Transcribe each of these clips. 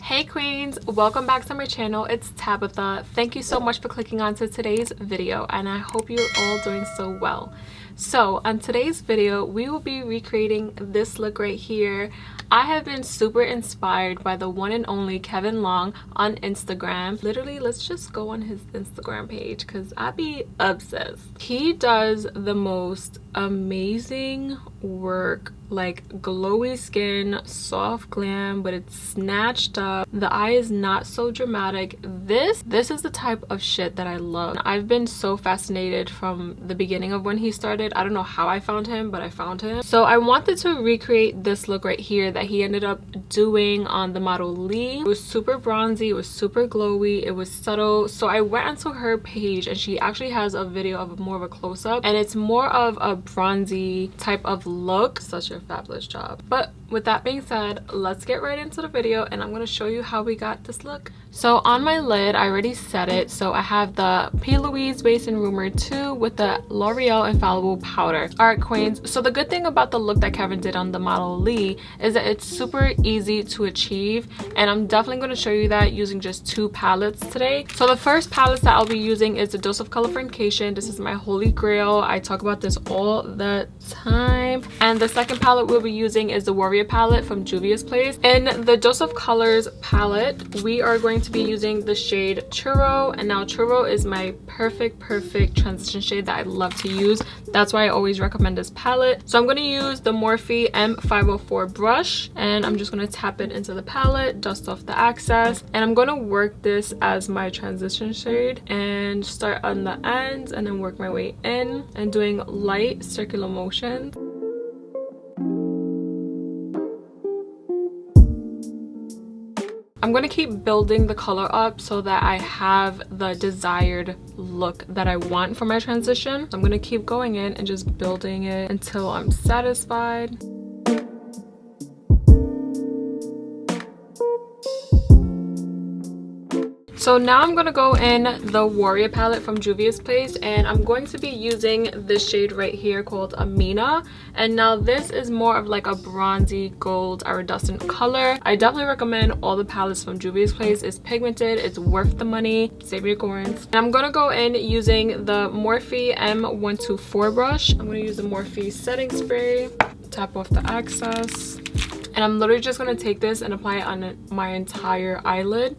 Hey queens, welcome back to my channel. It's Tabitha. Thank you so much for clicking onto today's video and I hope you're all doing so well. So on today's video we will be recreating this look right here. I have been super inspired by the one and only Kvn.Luong on Instagram. Literally, let's just go on his Instagram page because I be obsessed. He does the most amazing work, like glowy skin, soft glam, but it's snatched up. The eye is not so dramatic. This is the type of shit that I love. I've been so fascinated from the beginning of when he started. I don't know how I found him, but I found him. So I wanted to recreate this look right here that he ended up doing on the model Lee. It was super bronzy, it was super glowy, it was subtle. So I went onto her page and she actually has a video of more of a close-up and it's more of a bronzy type of look. Such a fabulous job. But with that being said, let's get right into the video and I'm going to show you how we got this look. So on my lid, I already set it. So I have the Plouise base in Rumour 2 with the L'Oreal Infallible powder. Alright queens, so the good thing about the look that Kevin did on the model Lee is that it's super easy to achieve, and I'm definitely going to show you that using just two palettes today. So the first palette that I'll be using is the Dose of Colors Friendcation. This is my holy grail. I talk about this all the time. And the second palette we'll be using is the Warrior palette from Juvias Place. In the Dose of Colors palette, we are going to be using the shade Churro, and now Churro is my perfect transition shade that I love to use. That's why I always recommend this palette. So I'm going to use the Morphe M504 brush and I'm just going to tap it into the palette, dust off the excess, and I'm going to work this as my transition shade and start on the ends and then work my way in and doing light circular motions. I'm going to keep building the color up so that I have the desired look that I want for my transition. I'm going to keep going in and just building it until I'm satisfied. So now I'm going to go in the Warrior palette from Juvias Place and I'm going to be using this shade right here called Amina. And now this is more of like a bronzy gold iridescent color. I definitely recommend all the palettes from Juvias Place. It's pigmented, it's worth the money, save your coins. And I'm going to go in using the Morphe M124 brush. I'm going to use the Morphe setting spray, tap off the excess. And I'm literally just going to take this and apply it on my entire eyelid.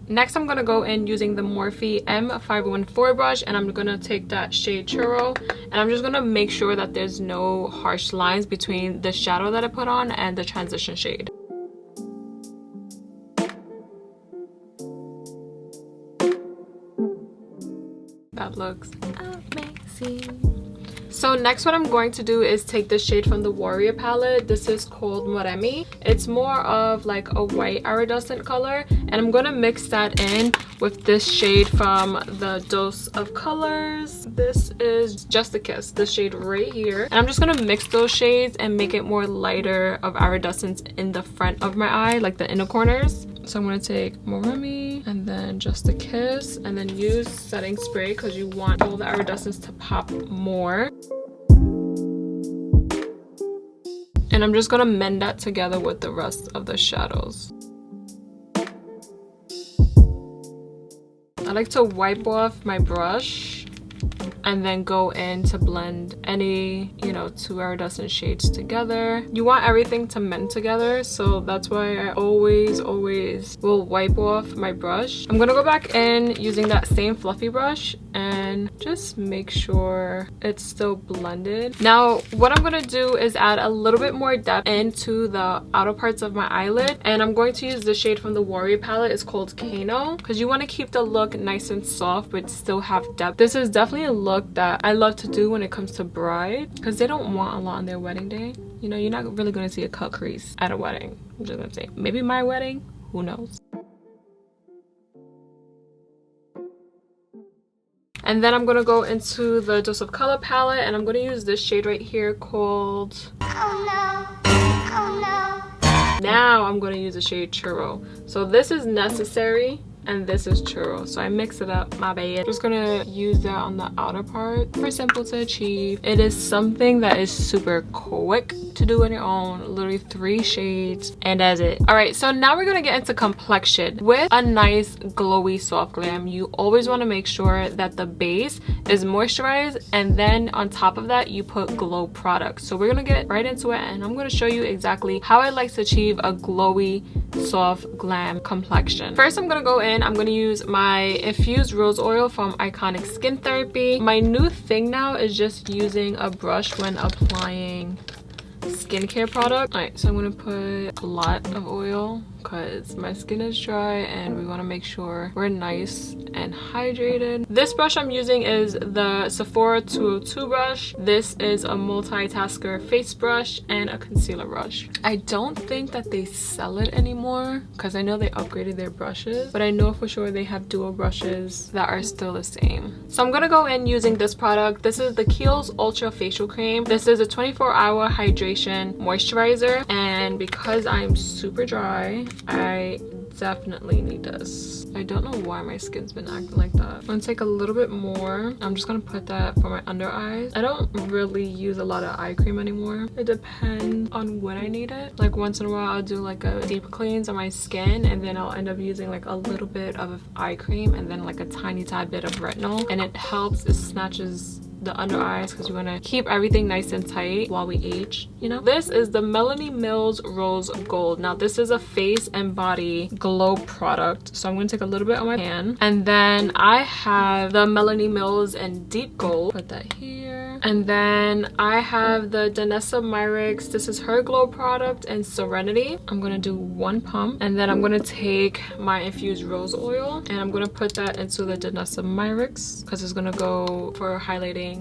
Next, I'm going to go in using the Morphe M514 brush and I'm going to take that shade Churro and I'm just going to make sure that there's no harsh lines between the shadow that I put on and the transition shade. That looks amazing. So next what I'm going to do is take this shade from the Warrior palette. This is called Moremi. It's more of like a white iridescent color and I'm going to mix that in with this shade from the Dose of Colors. This is Just a Kiss, this shade right here. And I'm just going to mix those shades and make it more lighter of iridescence in the front of my eye, like the inner corners. So I'm going to take Moremi and then Just a Kiss and then use setting spray because you want all the iridescence to pop more. And I'm just going to mend that together with the rest of the shadows. I like to wipe off my brush and then go in to blend any, two iridescent shades together. You want everything to mend together, so that's why I always will wipe off my brush. I'm gonna go back in using that same fluffy brush and just make sure it's still blended. Now what I'm gonna do is add a little bit more depth into the outer parts of my eyelid, and I'm going to use the shade from the Warrior palette. It's called Kano, because you want to keep the look nice and soft but still have depth. This is definitely a look that I love to do when it comes to bride, because they don't want a lot on their wedding day. You're not really going to see a cut crease at a wedding. I'm just going to say maybe my wedding, who knows. And then I'm going to go into the Dose of Color palette and I'm going to use this shade right here called Oh No, Oh No. Now I'm going to use the shade Churro. So this is necessary and this is churro. So I mix it up, my bad. Just gonna use that on the outer part. Super simple to achieve. It is something that is super quick to do on your own. Literally 3 shades and that's it. All right, so now we're gonna get into complexion. With a nice glowy soft glam, you always want to make sure that the base is moisturized, and then on top of that you put glow products. So we're gonna get right into it, and I'm gonna show you exactly how I like to achieve a glowy soft glam complexion. First, I'm gonna go in, I'm gonna use my infused rose oil from Iconic Skin Therapy. My new thing now is just using a brush when applying skincare product. All right, so I'm gonna put a lot of oil because my skin is dry and we want to make sure we're nice and hydrated. This brush I'm using is the Sephora 202 brush. This is a multitasker face brush and a concealer brush. I don't think that they sell it anymore because I know they upgraded their brushes, but I know for sure they have dual brushes that are still the same. So I'm gonna go in using this product. This is the Kiehl's Ultra Facial Cream. This is a 24-hour hydration moisturizer, and because I'm super dry, I definitely need this. I don't know why my skin's been acting like that. I'm gonna take a little bit more. I'm just gonna put that for my under eyes. I don't really use a lot of eye cream anymore. It depends on when I need it. Like once in a while I'll do like a deep cleanse on my skin, and then I'll end up using like a little bit of eye cream and then like a tiny tad bit of retinol, and it helps. It snatches the under eyes because we want to keep everything nice and tight while we age, you know. This is the Melanie Mills Rose Gold. Now this is a face and body glow product, so I'm going to take a little bit on my pan, and then I have the Melanie Mills in Deep Gold. Put that here, and then I have the Dannesa Myricks. This is her glow product in Serenity. I'm going to do 1 pump, and then I'm going to take my infused rose oil and I'm going to put that into the Dannesa Myricks because it's going to go for highlighting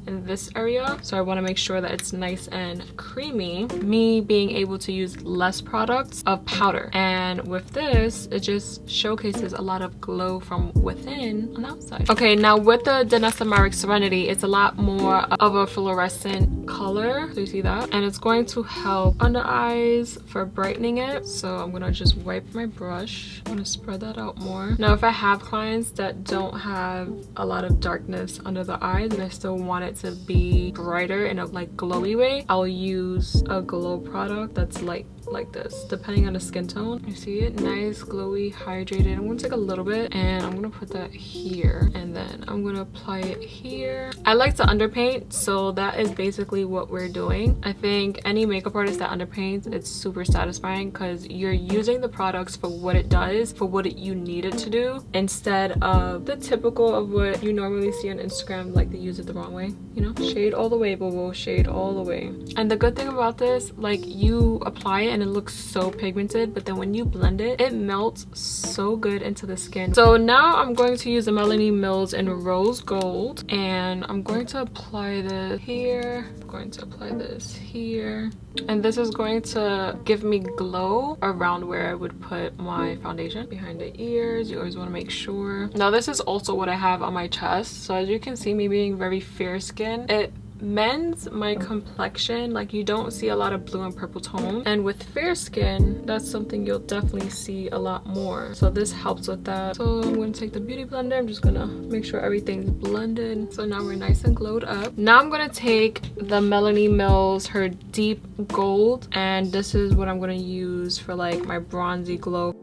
in this area, so I want to make sure that it's nice and creamy, me being able to use less products of powder. And with this, it just showcases a lot of glow from within on the outside. Okay, now with the Dannesa Myricks Serenity, it's a lot more of a fluorescent color, so you see that, and it's going to help under eyes for brightening it. So I'm gonna just wipe my brush. I'm gonna spread that out more. Now if I have clients that don't have a lot of darkness under the eyes and I still want it to be brighter in a like glowy way, I'll use a glow product that's like this, depending on the skin tone. You see it? Nice, glowy, hydrated. I'm gonna take a little bit and I'm gonna put that here, and then I'm gonna apply it here. I like to underpaint, so that is basically what we're doing. I think any makeup artist that underpaints, it's super satisfying because you're using the products for what it does, for what you need it to do, instead of the typical of what you normally see on Instagram, like they use it the wrong way, you know? Shade all the way, boo-boo, shade all the way. And the good thing about this, like you apply it and it looks so pigmented, but then when you blend it, it melts so good into the skin. So now I'm going to use the Melanie Mills in Rose Gold, and I'm going to apply this here. I'm going to apply this here, and this is going to give me glow around where I would put my foundation. Behind the ears, you always want to make sure. Now this is also what I have on my chest, so as you can see, me being very fair skin, it mends my complexion. Like you don't see a lot of blue and purple tones, and with fair skin, that's something you'll definitely see a lot more, so this helps with that. So I'm going to take the beauty blender. I'm just gonna make sure everything's blended, so now we're nice and glowed up. Now I'm gonna take the Melanie Mills, her Deep Gold, and this is what I'm gonna use for like my bronzy glow.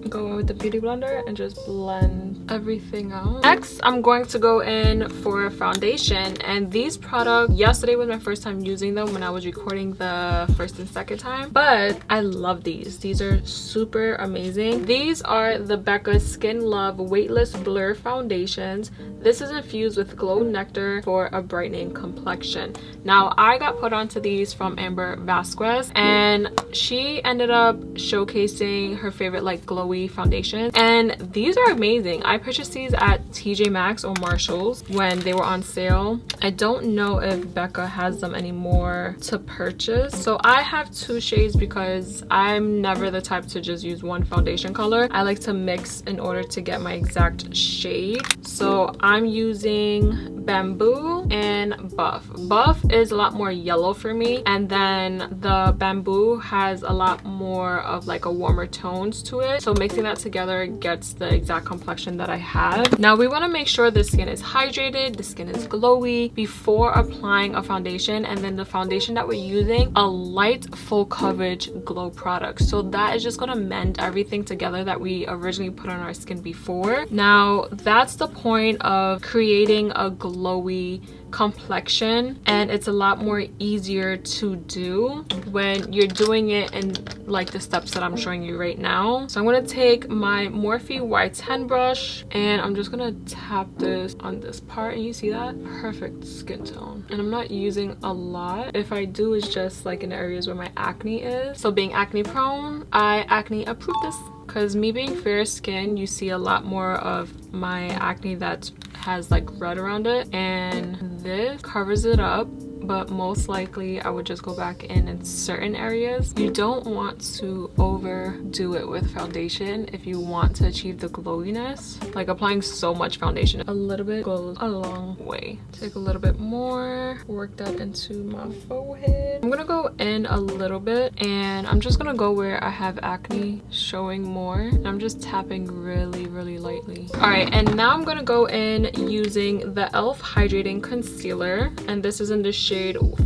Go in with the beauty blender and just blend everything out. Next, I'm going to go in for foundation, and these products, yesterday was my first time using them when I was recording the first and second time, but I love these. These are super amazing. These are the Becca Skin Love Weightless Blur Foundations. This is infused with Glow Nectar for a brightening complexion. Now I got put onto these from Amber Vasquez, and she ended up showcasing her favorite like glowy foundation, and these are amazing. I purchased these at TJ Maxx or Marshall's when they were on sale. I don't know if Becca has them anymore to purchase, so I have 2 shades because I'm never the type to just use one foundation color. I like to mix in order to get my exact shade, so I'm using Bamboo and Buff. Buff is a lot more yellow for me, and then the Bamboo has a lot more of like a warmer tones to it, so mixing that together gets the exact complexion that I have. Now we want to make sure the skin is hydrated, the skin is glowy before applying a foundation, and then the foundation that we're using, a light full coverage glow product, so that is just going to mend everything together that we originally put on our skin before. Now that's the point of creating a glowy complexion, and it's a lot more easier to do when you're doing it in like the steps that I'm showing you right now. So I'm going to take my Morphe Y10 brush and I'm just going to tap this on this part, and you see that? Perfect skin tone. And I'm not using a lot. If I do, it's just like in areas where my acne is. So being acne prone, I acne approve this, because me being fair skin, you see a lot more of my acne that has like red around it, and this covers it up. But most likely I would just go back in certain areas. You don't want to overdo it with foundation if you want to achieve the glowiness. Like applying so much foundation, a little bit goes a long way. Take a little bit more, work that into my forehead. I'm gonna go in a little bit, and I'm just gonna go where I have acne showing more, and I'm just tapping really lightly. All right, and now I'm gonna go in using the e.l.f. hydrating concealer, and this is in the shade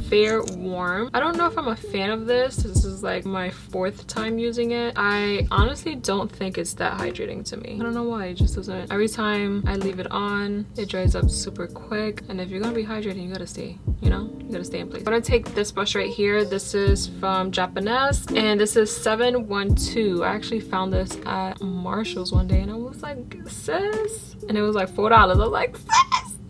Fair Warm. I don't know if I'm a fan of this. This is like my 4th time using it. I honestly don't think it's that hydrating to me. I don't know why, it just doesn't. Every time I leave it on, it dries up super quick, and if you're gonna be hydrating, you gotta stay, you know, you gotta stay in place. I'm gonna take this brush right here. This is from Japanese, and this is 712. I actually found this at Marshall's one day, and I was like, sis, and it was like $4. I was like, sis,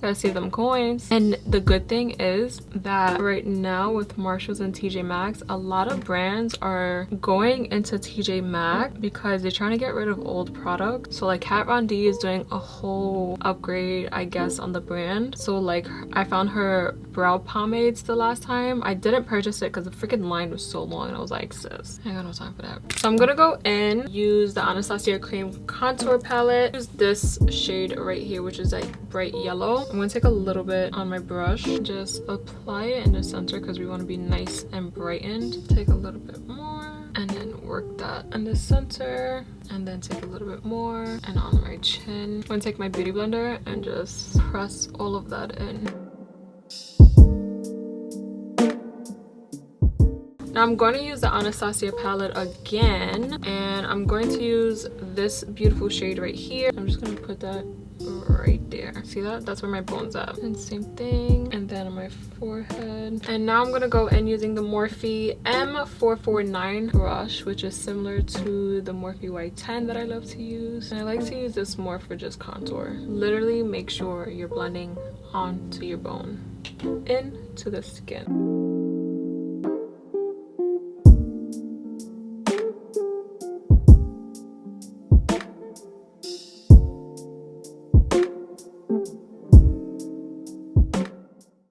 gotta save them coins. And the good thing is that right now with Marshalls and TJ Maxx, a lot of brands are going into TJ Maxx because they're trying to get rid of old products. So like Kat Von D is doing a whole upgrade, I guess, on the brand. So like I found her brow pomades the last time. I didn't purchase it because the freaking line was so long, and I was like, sis, I got no time for that. So I'm gonna go in, use the Anastasia Cream Contour Palette. Use this shade right here, which is like bright yellow. I'm gonna take a little bit on my brush, just apply it in the center because we want to be nice and brightened. Take a little bit more and then work that in the center, and then take a little bit more and on my chin. I'm gonna take my beauty blender and just press all of that in. Now I'm going to use the Anastasia palette again, and I'm going to use this beautiful shade right here. I'm just going to put that right there. See that? That's where my bone's at. And same thing. And then on my forehead. And now I'm going to go in using the Morphe M449 brush, which is similar to the Morphe Y10 that I love to use. And I like to use this more for just contour. Literally make sure you're blending onto your bone, into the skin.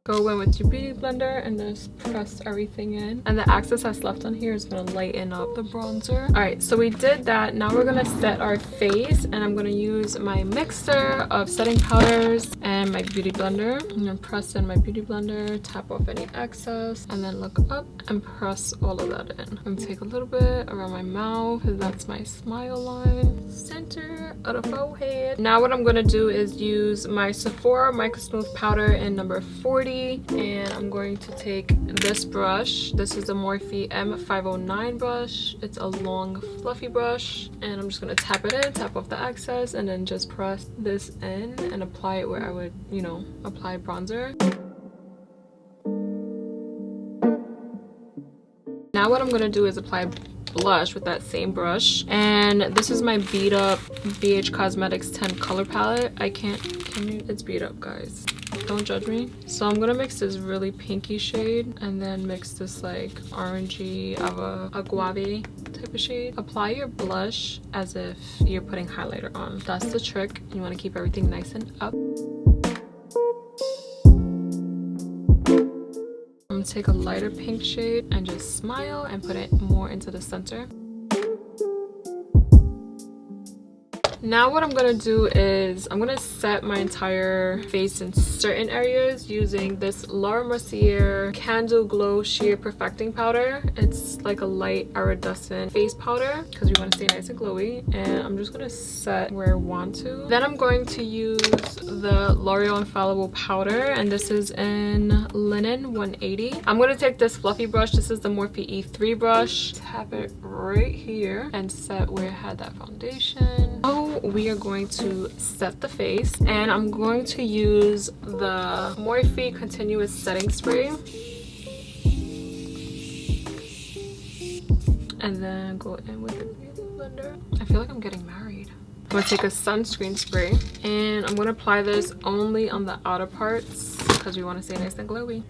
Go in with your beauty blender and just press everything in, and the excess that's left on here is going to lighten up the bronzer. All right, so we did that. Now we're going to set our face, and I'm going to use my mixer of setting powders and my beauty blender. I'm going to press in my beauty blender, tap off any excess, and then look up and press all of that in. I'm going to take a little bit around my mouth because that's my smile line, center of the forehead. Now what I'm going to do is use my Sephora Micro Smooth powder in number 40. And I'm going to take this brush. This is the Morphe M509 brush. It's a long fluffy brush, and I'm just going to tap it in, tap off the excess, and then just press this in and apply it where I would, you know, apply bronzer. Now what I'm going to do is apply blush with that same brush, and this is my beat up BH Cosmetics 10 color palette. It's beat up, guys, don't judge me. So I'm gonna mix this really pinky shade and then mix this like orangey agave type of shade. Apply your blush as if you're putting highlighter on. That's the trick. You want to keep everything nice and up. I'm gonna take a lighter pink shade and just smile and put it more into the center. Now what I'm gonna do is I'm gonna set my entire face in certain areas using this Laura Mercier Candle Glow Sheer Perfecting Powder. It's like a light iridescent face powder because we want to stay nice and glowy, and I'm just gonna set where I want to. Then I'm going to use the L'Oreal Infallible powder, and this is in Linen 180. I'm gonna take this fluffy brush. This is the Morphe E3 brush. Tap it right here and set where I had that foundation. So we are going to set the face, and I'm going to use the Morphe Continuous Setting Spray, and then go in with the beauty blender. I feel like I'm getting married. I'm gonna take a sunscreen spray, and I'm gonna apply this only on the outer parts because we want to stay nice and glowy.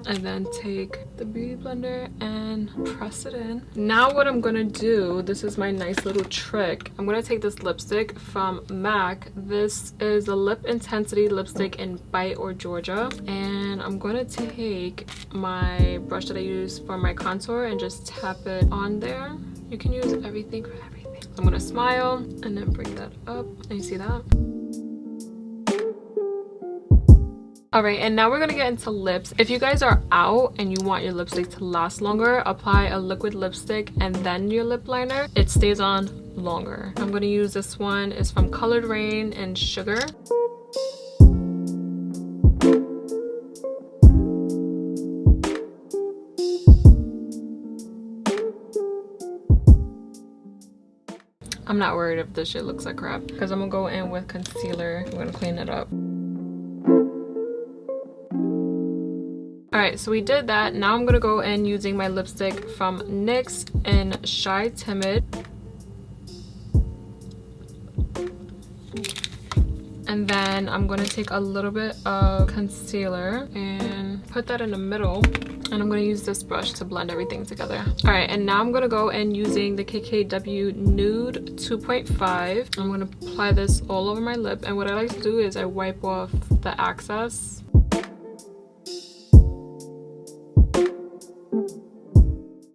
And then take the beauty blender and press it in. Now what I'm gonna do, this is my nice little trick. I'm gonna take this lipstick from MAC. This is a Lip Intensity lipstick in Bite or Georgia, and I'm gonna take my brush that I use for my contour and just tap it on there. You can use everything for everything. I'm gonna smile and then bring that up, and you see that? Alright, and now we're gonna get into lips. If you guys are out and you want your lipstick to last longer, apply a liquid lipstick and then your lip liner. It stays on longer. I'm gonna use this one. It's from Colored Raine and Sugar. I'm not worried if this shit looks like crap because I'm gonna go in with concealer. I'm gonna clean it up. Alright, so we did that. Now I'm gonna go in using my lipstick from NYX in Shy Timide. And then I'm gonna take a little bit of concealer and put that in the middle. And I'm gonna use this brush to blend everything together. Alright, and now I'm gonna go in using the KKW Nude 2.5. I'm gonna apply this all over my lip. And what I like to do is I wipe off the excess.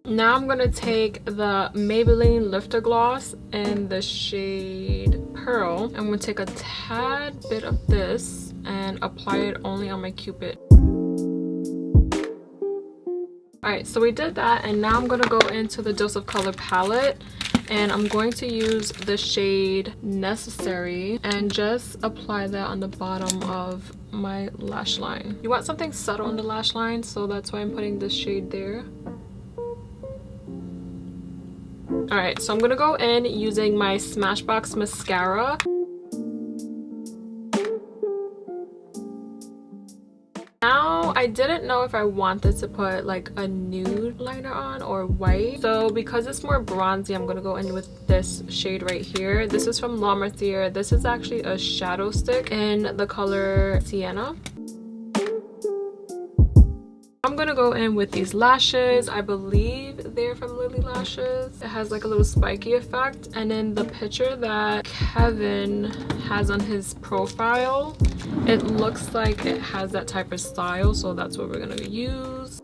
Now I'm gonna take the Maybelline Lifter gloss in the shade Pearl. I'm gonna take a tad bit of this and apply it only on my Cupid. Alright, so we did that, and now I'm gonna go into the Dose of Color palette, and I'm going to use the shade Necessary and just apply that on the bottom of my lash line. You want something subtle on the lash line, so that's why I'm putting this shade there. Alright, so I'm gonna go in using my Smashbox mascara. Now, I didn't know if I wanted to put like a nude liner on or white. So because it's more bronzy, I'm gonna go in with this shade right here. This is from La Mercier. This is actually a shadow stick in the color Sienna. I'm gonna go in with these lashes. I believe they're from Lily Lashes. It has like a little spiky effect, and then the picture that Kevin has on his profile, it looks like it has that type of style, so that's what we're gonna use.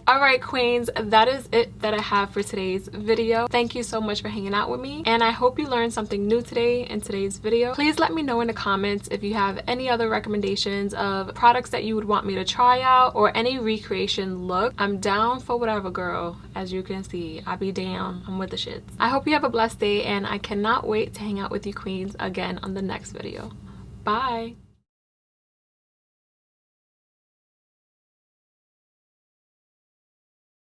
Alright queens, that is it that I have for today's video. Thank you so much for hanging out with me, and I hope you learned something new today in today's video. Please let me know in the comments if you have any other recommendations of products that you would want me to try out or any recreation look. I'm down for whatever, girl. As you can see, I be down. I'm with the shits. I hope you have a blessed day, and I cannot wait to hang out with you queens again on the next video. Bye!